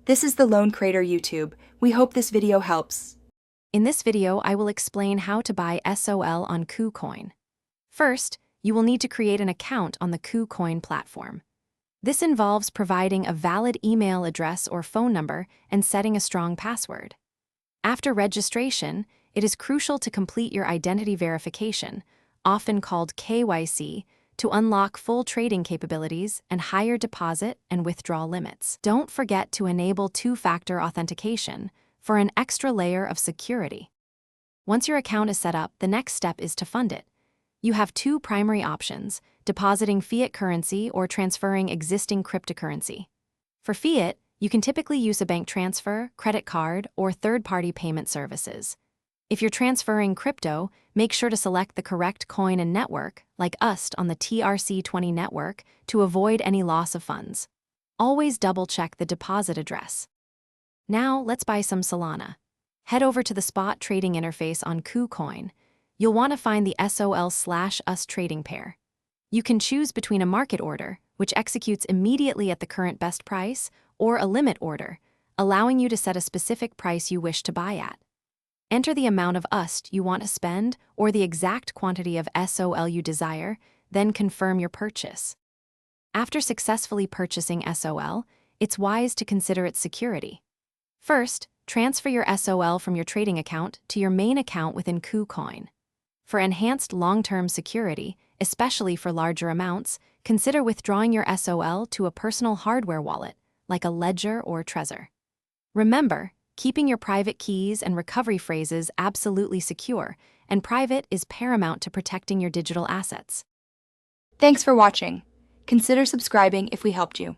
This is the Loan Creator YouTube. We hope this video helps. In this video, I will explain how to buy SOL on KuCoin. First, you will need to create an account on the KuCoin platform. This involves providing a valid email address or phone number and setting a strong password. After registration, it is crucial to complete your identity verification, often called KYC, to unlock full trading capabilities and higher deposit and withdrawal limits. Don't forget to enable two-factor authentication for an extra layer of security. Once your account is set up, the next step is to fund it. You have two primary options: depositing fiat currency or transferring existing cryptocurrency. For fiat, you can typically use a bank transfer, credit card, or third-party payment services. If you're transferring crypto, make sure to select the correct coin and network, like UST on the TRC20 network, to avoid any loss of funds. Always double-check the deposit address. Now, let's buy some Solana. Head over to the spot trading interface on KuCoin. You'll want to find the SOL/UST trading pair. You can choose between a market order, which executes immediately at the current best price, or a limit order, allowing you to set a specific price you wish to buy at. Enter the amount of UST you want to spend or the exact quantity of SOL you desire, then confirm your purchase. After successfully purchasing SOL, it's wise to consider its security. First, transfer your SOL from your trading account to your main account within KuCoin. For enhanced long-term security, especially for larger amounts, consider withdrawing your SOL to a personal hardware wallet, like a ledger or Trezor. Remember, keeping your private keys and recovery phrases absolutely secure, and private is paramount to protecting your digital assets. Thanks for watching. Consider subscribing if we helped you.